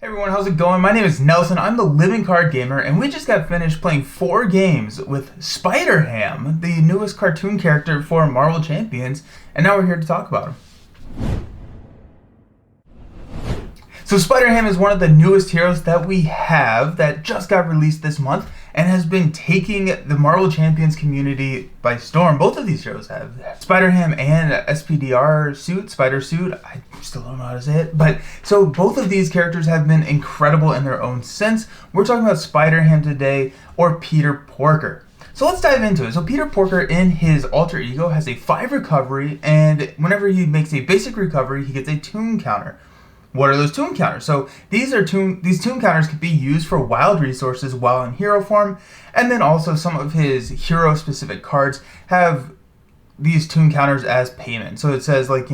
Everyone, how's it going? My name is Nelson. I'm the Living Card Gamer, and we just got finished playing 4 games with Spider-Ham, the newest cartoon character for Marvel Champions, and now we're here to talk about him. So Spider-Ham is one of the newest heroes that we have that just got released this month and has been taking the Marvel Champions community by storm. Both of these heroes have. Spider-Ham and SPDR suit, Spider Suit, I still don't know how to say it, but so both of these characters have been incredible in their own sense. We're talking about Spider-Ham today, or Peter Porker. So let's dive into it. So Peter Porker in his alter ego has a 5 recovery, and whenever he makes a basic recovery, he gets a tune counter. What are those tune counters? So these tune counters can be used for wild resources while in hero form, and then also some of his hero specific cards have these tune counters as payment. So it says, like,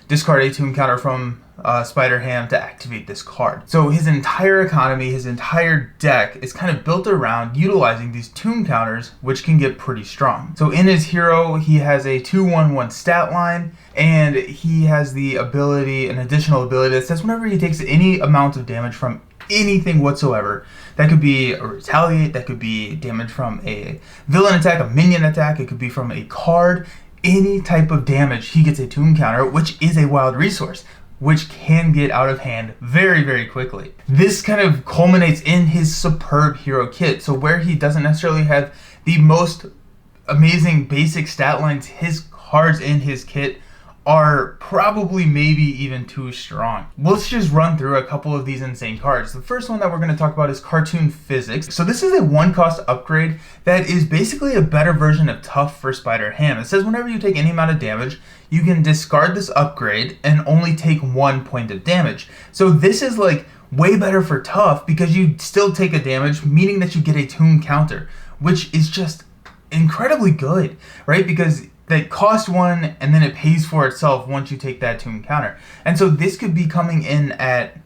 discard a tune counter from Spider-Ham to activate this card. So his entire economy, his entire deck is kind of built around utilizing these tune counters, which can get pretty strong. So in his hero, he has a 2/1/1 stat line, and he has the ability, an additional ability that says whenever he takes any amount of damage from anything whatsoever, that could be a retaliate, that could be damage from a villain attack, a minion attack, it could be from a card, any type of damage, he gets a tune counter, which is a wild resource, which can get out of hand very, very quickly. This kind of culminates in his superb hero kit. So where he doesn't necessarily have the most amazing basic stat lines, his cards in his kit are probably maybe even too strong. Let's just run through a couple of these insane cards. The first one that we're going to talk about is Cartoon Physics. So this is a 1-cost upgrade that is basically a better version of Tough for Spider-Ham. It says whenever you take any amount of damage, you can discard this upgrade and only take 1 point of damage. So this is like way better for Tough because you still take a damage, meaning that you get a tune counter, which is just incredibly good, right? Because that costs 1 and then it pays for itself once you take that tune counter. And so this could be coming in at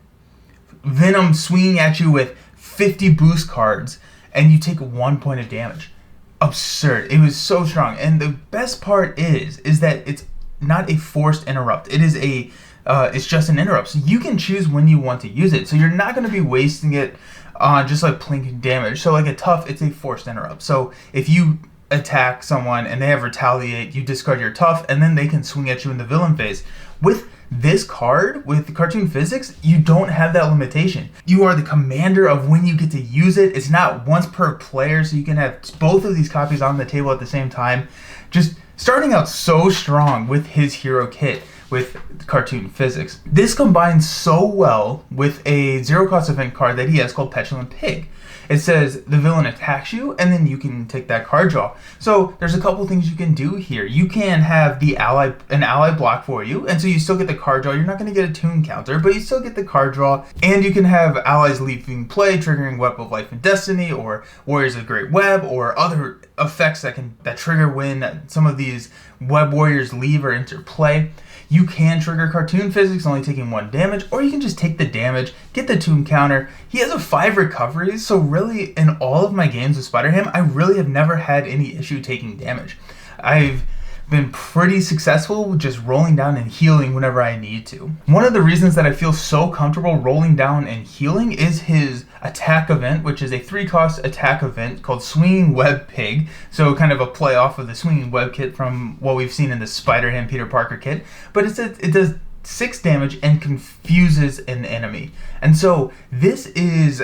Venom swinging at you with 50 boost cards and you take 1 point of damage. Absurd. It was so strong. And the best part is that it's not a forced interrupt. It is it's just an interrupt. So you can choose when you want to use it. So you're not going to be wasting it on just like plinking damage. So like a Tough, it's a forced interrupt. So if you attack someone and they have retaliate, you discard your Tough, and then they can swing at you in the villain phase. With this card, with Cartoon Physics, you don't have that limitation. You are the commander of when you get to use it. It's not once per player, so you can have both of these copies on the table at the same time. Just starting out so strong with his hero kit with Cartoon Physics. This combines so well with a 0-cost event card that he has called Petulant Pig. It says the villain attacks you, and then you can take that card draw. So there's a couple things you can do here. You can have an ally block for you, and so you still get the card draw. You're not going to get a tune counter, but you still get the card draw. And you can have allies leaving play, triggering Web of Life and Destiny, or Warriors of Great Web, or other effects that trigger when some of these Web Warriors leave or enter play. You can trigger Cartoon Physics, only taking 1 damage, or you can just take the damage, get the tune counter. He has a 5 recoveries, so really in all of my games with Spider-Ham, I really have never had any issue taking damage. I've been pretty successful with just rolling down and healing whenever I need to. One of the reasons that I feel so comfortable rolling down and healing is his attack event, which is a 3-cost attack event called Swinging Web Pig. So kind of a play off of the Swinging Web kit from what we've seen in the Spider-Ham Peter Parker kit. But it does 6 damage and confuses an enemy. And so this is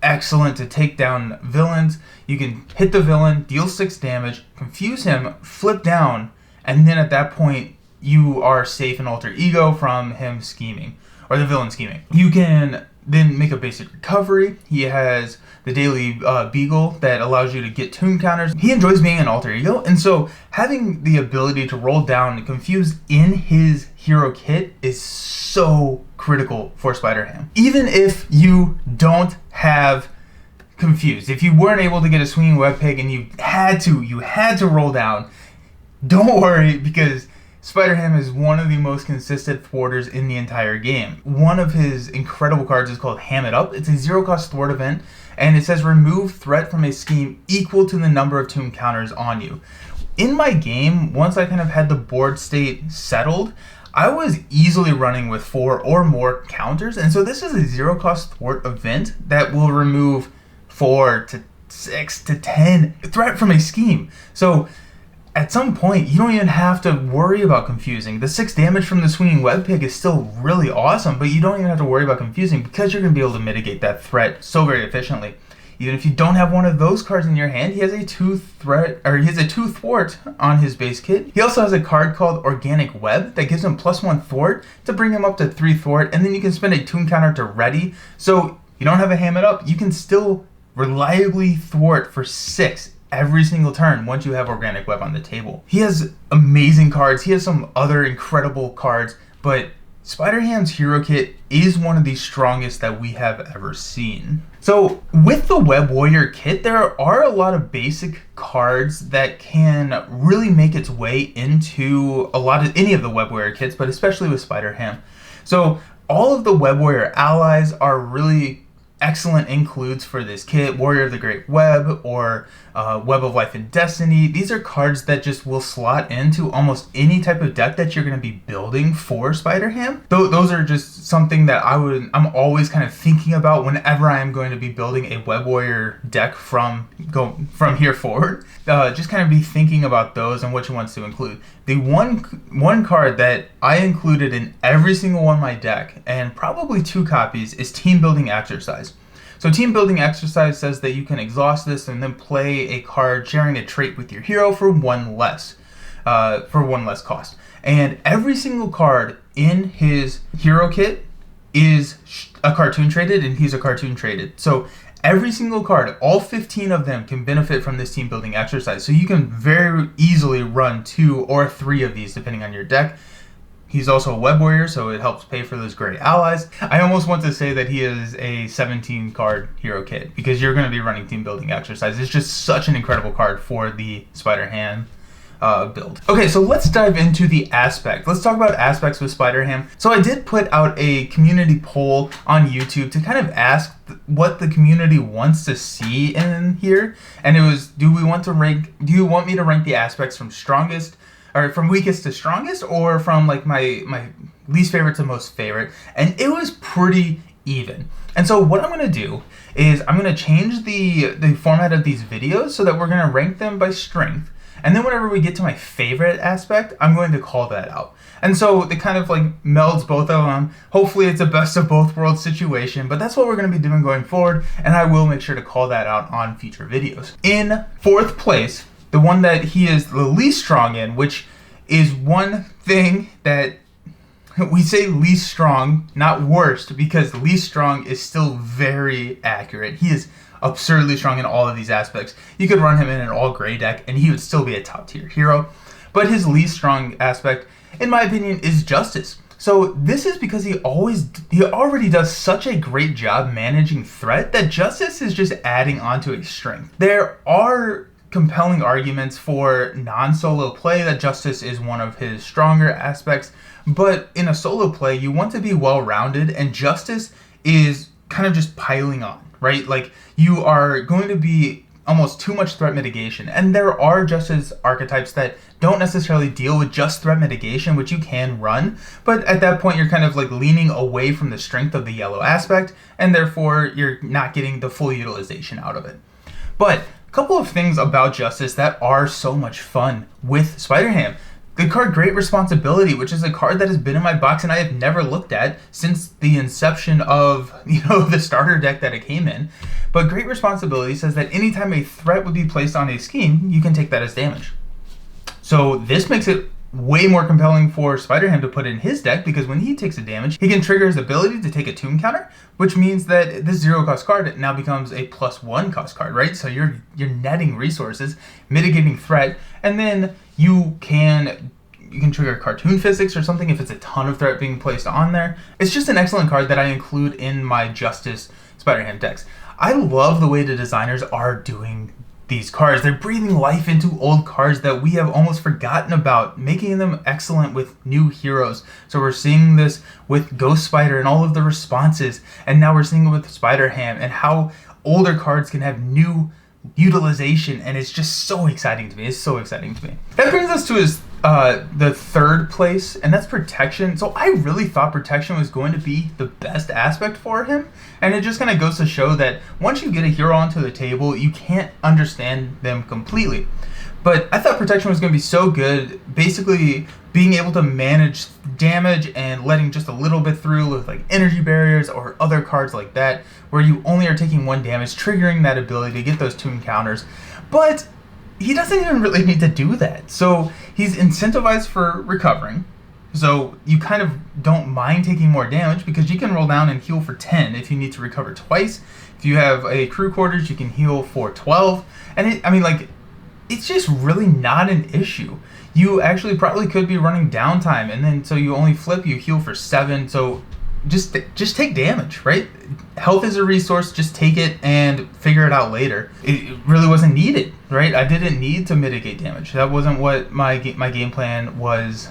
excellent to take down villains. You can hit the villain, deal 6 damage, confuse him, flip down, and then at that point you are safe in alter ego from him scheming, or the villain scheming. You can then make a basic recovery. He has the Daily Beagle that allows you to get tune counters. He enjoys being an alter ego, and so having the ability to roll down and confuse in his hero kit is so critical for Spider-Ham. Even if you don't have confused, if you weren't able to get a Swinging Web Pig and you had to roll down, don't worry, because Spider-Ham is one of the most consistent thwarters in the entire game. One of his incredible cards is called Ham It Up. It's a 0-cost thwart event, and it says remove threat from a scheme equal to the number of tune counters on you. In my game, once I kind of had the board state settled, I was easily running with 4 or more counters, and so this is a zero cost thwart event that will remove 4 to 6 to 10 threat from a scheme. So at some point, you don't even have to worry about confusing. The 6 damage from the Swinging Web Pig is still really awesome, but you don't even have to worry about confusing because you're going to be able to mitigate that threat so very efficiently. Even if you don't have one of those cards in your hand, he has a 2 thwart on his base kit. He also has a card called Organic Web that gives him +1 thwart to bring him up to 3 thwart, and then you can spend a tune counter to ready. So you don't have a ham it up, you can still reliably thwart for 6 every single turn once you have Organic Web on the table. He has amazing cards. He has some other incredible cards, but Spider-Ham's hero kit is one of the strongest that we have ever seen. So with the Web Warrior kit, there are a lot of basic cards that can really make its way into any of the Web Warrior kits, but especially with Spider-Ham. So all of the Web Warrior allies are really excellent includes for this kit. Warrior of the Great Web or Web of Life and Destiny. These are cards that just will slot into almost any type of deck that you're going to be building for Spider-Ham. Those are just something that I'm always kind of thinking about whenever I am going to be building a Web Warrior deck from here forward. Just kind of be thinking about those and what you want to include. The one card that I included in every single one of my deck, and probably 2 copies, is Team Building Exercise. So Team Building Exercise says that you can exhaust this and then play a card sharing a trait with your hero for one less cost. And every single card in his hero kit is a cartoon traded, and he's a cartoon traded. So every single card, all 15 of them, can benefit from this Team Building Exercise. So you can very easily run 2 or 3 of these depending on your deck. He's also a Web Warrior, so it helps pay for those great allies. I almost want to say that he is a 17-card hero kit because you're going to be running Team Building Exercise. It's just such an incredible card for the Spider-Ham build. Okay, so let's dive into the aspect. Let's talk about aspects with Spider-Ham. So I did put out a community poll on YouTube to kind of ask what the community wants to see in here, and it was, do you want me to rank the aspects from strongest, or from weakest to strongest, or from like my least favorite to most favorite? And it was pretty even. And so what I'm going to do is I'm going to change the format of these videos so that we're going to rank them by strength. And then whenever we get to my favorite aspect, I'm going to call that out. And so it kind of like melds both of them. Hopefully it's a best of both worlds situation, but that's what we're going to be doing going forward. And I will make sure to call that out on future videos. In 4th place, the one that he is the least strong in, which is one thing that we say least strong, not worst, because least strong is still very accurate. He is absurdly strong in all of these aspects. You could run him in an all gray deck and he would still be a top tier hero. But his least strong aspect, in my opinion, is Justice. So this is because he already does such a great job managing threat that Justice is just adding onto a strength. There are compelling arguments for non-solo play that Justice is one of his stronger aspects, but in a solo play you want to be well-rounded, and Justice is kind of just piling on, right? Like, you are going to be almost too much threat mitigation, and there are Justice archetypes that don't necessarily deal with just threat mitigation, which you can run, but at that point you're kind of like leaning away from the strength of the yellow aspect, and therefore you're not getting the full utilization out of it. But a couple of things about Justice that are so much fun with Spider-Ham. The card Great Responsibility, which is a card that has been in my box and I have never looked at since the inception of, the starter deck that it came in. But Great Responsibility says that anytime a threat would be placed on a scheme, you can take that as damage. So this makes it way more compelling for Spider-Ham to put in his deck, because when he takes a damage, he can trigger his ability to take a tune counter, which means that this 0 cost card now becomes a +1 cost card, right? So you're netting resources, mitigating threat, and then you can trigger Cartoon Physics or something if it's a ton of threat being placed on there. It's just an excellent card that I include in my Justice Spider-Ham decks. I love the way the designers are doing these cards. They're breathing life into old cards that we have almost forgotten about, making them excellent with new heroes. So we're seeing this with Ghost Spider and all of the responses, and now we're seeing it with Spider-Ham and how older cards can have new utilization, and it's just so exciting to me. It's so exciting to me. That brings us to his the third place, and that's protection. So I really thought protection was going to be the best aspect for him, and it just kind of goes to show that once you get a hero onto the table, you can't understand them completely. But I thought protection was going to be so good, basically being able to manage damage and letting just a little bit through with like energy barriers or other cards like that, where you only are taking 1 damage, triggering that ability to get those 2 encounters. But he doesn't even really need to do that. So he's incentivized for recovering. So you kind of don't mind taking more damage because you can roll down and heal for 10 if you need to recover twice. If you have a crew quarters, you can heal for 12. And it's just really not an issue. You actually probably could be running downtime, and then so you only flip, you heal for 7. So just take damage, right? Health is a resource. Just take it and figure it out later. It really wasn't needed, right? I didn't need to mitigate damage. That wasn't what my game plan was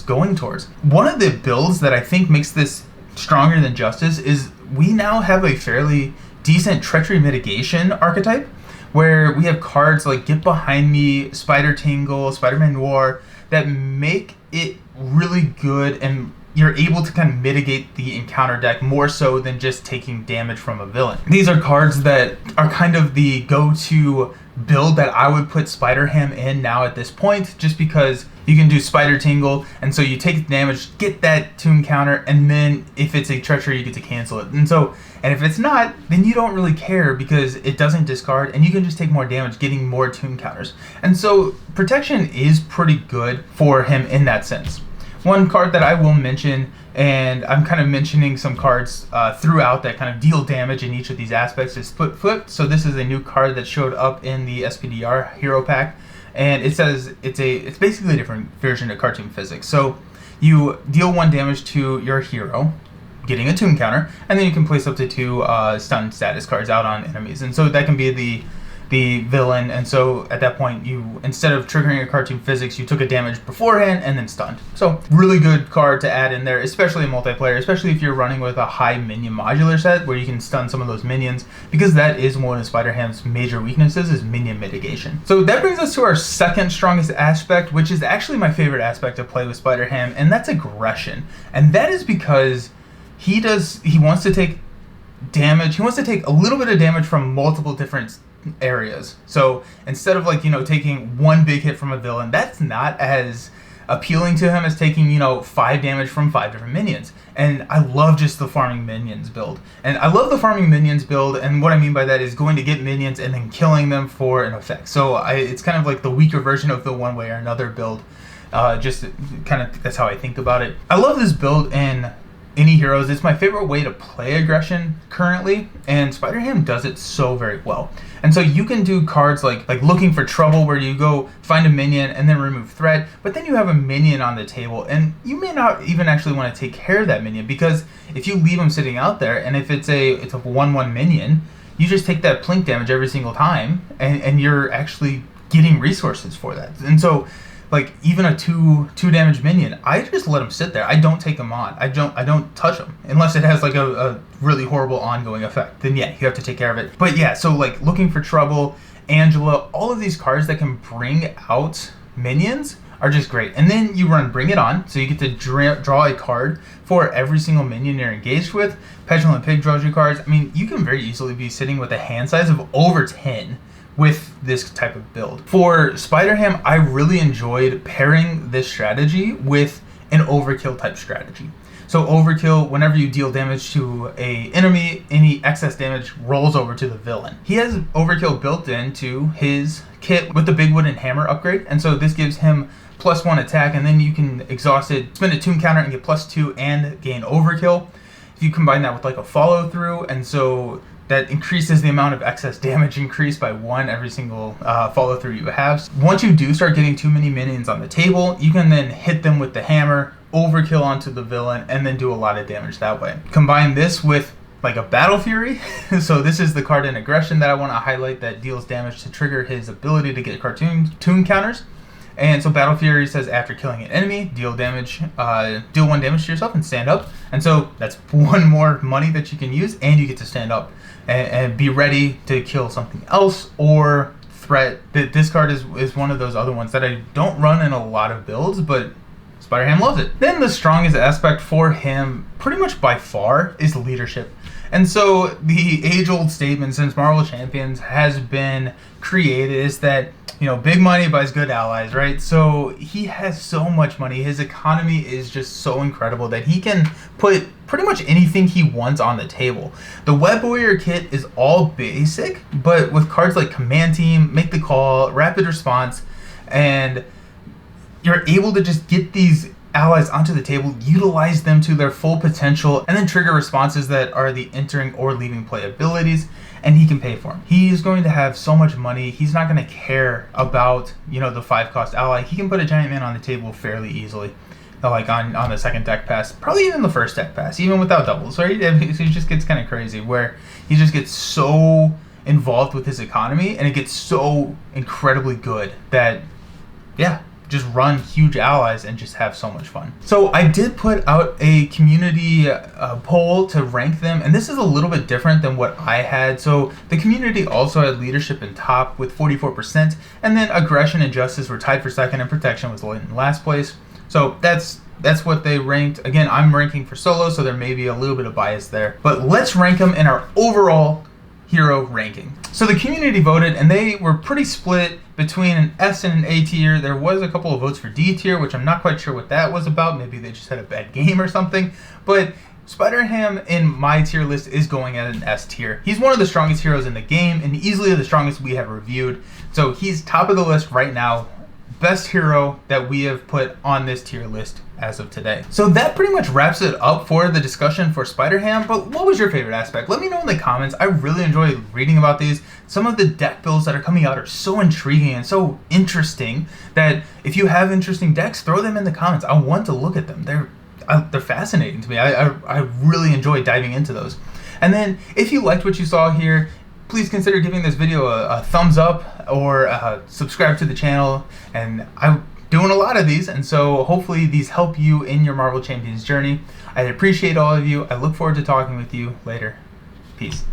going towards. One of the builds that I think makes this stronger than Justice is we now have a fairly decent treachery mitigation archetype, where we have cards like Get Behind Me, Spider Tangle, Spider-Man Noir that make it really good, and you're able to kind of mitigate the encounter deck more so than just taking damage from a villain. These are cards that are kind of the go-to build that I would put Spider-Ham in now at this point, just because you can do Spider Tingle, and so you take damage, get that 2 encounter, and then if it's a treachery, you get to cancel it. And if it's not, then you don't really care because it doesn't discard, and you can just take more damage getting more 2 encounters. And so protection is pretty good for him in that sense. One card that I will mention, and I'm kind of mentioning some cards throughout that kind of deal damage in each of these aspects, is Split Foot. So this is a new card that showed up in the SPDR Hero Pack, and it says it's basically a different version of Cartoon Physics. So you deal 1 damage to your hero, getting a 2 encounter, and then you can place up to 2 stun status cards out on enemies. And so that can be the villain, and so at that point, you, instead of triggering a Cartoon Physics, you took a damage beforehand and then stunned. So really good card to add in there, especially in multiplayer, especially if you're running with a high minion modular set where you can stun some of those minions, because that is one of Spider-Ham's major weaknesses, is minion mitigation. So that brings us to our second strongest aspect, which is actually my favorite aspect to play with Spider-Ham, and that's aggression. And that is because he wants to take damage, he wants to take a little bit of damage from multiple different areas. So instead of taking 1 big hit from a villain, that's not as appealing to him as taking 5 damage from 5 different minions. And I love just the farming minions build. And I love the farming minions build, and what I mean by that is going to get minions and then killing them for an effect. So it's kind of like the weaker version of the one way or another build. Just kind of, that's how I think about it. I love this build in any heroes. It's my favorite way to play aggression currently, and Spider-Ham does it so very well. And so you can do cards like Looking for Trouble, where you go find a minion and then remove threat, but then you have a minion on the table, and you may not even actually want to take care of that minion, because if you leave him sitting out there, and if it's a 1/1 minion, you just take that plink damage every single time, and you're actually getting resources for that. And so even a 2 damage minion, I just let him sit there. I don't take him on. I don't touch him unless it has a really horrible ongoing effect. Then yeah, you have to take care of it. But yeah, so Looking for Trouble, Angela, all of these cards that can bring out minions are just great. And then you run Bring It On, so you get to draw a card for every single minion you're engaged with. Petulant Pig draws you cards. I mean, you can very easily be sitting with a hand size of over 10 with this type of build. For Spider-Ham, I really enjoyed pairing this strategy with an overkill type strategy. So overkill, whenever you deal damage to a enemy, any excess damage rolls over to the villain. He has overkill built into his kit with the Big Wooden Hammer upgrade, and so this gives him +1 attack, and then you can exhaust it, spend a 2 encounter and get +2 and gain overkill. If you combine that with a follow through, and so that increases the amount of excess damage increased by 1 every single follow through you have. Once you do start getting too many minions on the table, you can then hit them with the hammer, overkill onto the villain, and then do a lot of damage that way. Combine this with a Battle Fury. So this is the card in aggression that I want to highlight that deals damage to trigger his ability to get cartoon counters. And so Battle Fury says after killing an enemy, deal 1 damage to yourself and stand up. And so that's 1 more money that you can use, and you get to stand up and be ready to kill something else or threat. This card is one of those other ones that I don't run in a lot of builds, but Spider-Ham loves it. Then the strongest aspect for him, pretty much by far, is leadership. And so the age-old statement since Marvel Champions has been created is that, you know, big money buys good allies, right? So he has so much money. His economy is just so incredible that he can put pretty much anything he wants on the table. The Web Warrior kit is all basic, but with cards like Command Team, Make the Call, Rapid Response, and you're able to just get these allies onto the table, utilize them to their full potential, and then trigger responses that are the entering or leaving play abilities, and he can pay for them. He's going to have so much money, he's not going to care about, you know, the 5-cost ally. He can put a Giant Man on the table fairly easily, like on the second deck pass, probably even the first deck pass, even without doubles, right? It just gets kind of crazy, where he just gets so involved with his economy, and it gets so incredibly good that, yeah, just run huge allies and just have so much fun. So I did put out a community poll to rank them, and this is a little bit different than what I had. So the community also had leadership in top with 44%, and then aggression and justice were tied for second, and protection was in last place. So that's what they ranked. Again, I'm ranking for solo, so there may be a little bit of bias there, but let's rank them in our overall hero ranking. So the community voted, and they were pretty split between an S and an A tier. There was a couple of votes for D tier, which I'm not quite sure what that was about. Maybe they just had a bad game or something. But Spider-Ham in my tier list is going at an S tier. He's one of the strongest heroes in the game, and easily the strongest we have reviewed. So he's top of the list right now. Best hero that we have put on this tier list as of today. So that pretty much wraps it up for the discussion for Spider-Ham, but what was your favorite aspect? Let me know in the comments. I really enjoy reading about these. Some of the deck builds that are coming out are so intriguing and so interesting that if you have interesting decks, throw them in the comments. I want to look at them. They're fascinating to me. I really enjoy diving into those. And then if you liked what you saw here, please consider giving this video a thumbs up or subscribe to the channel. And I'm doing a lot of these, and so hopefully these help you in your Marvel Champions journey. I appreciate all of you. I look forward to talking with you later. Peace.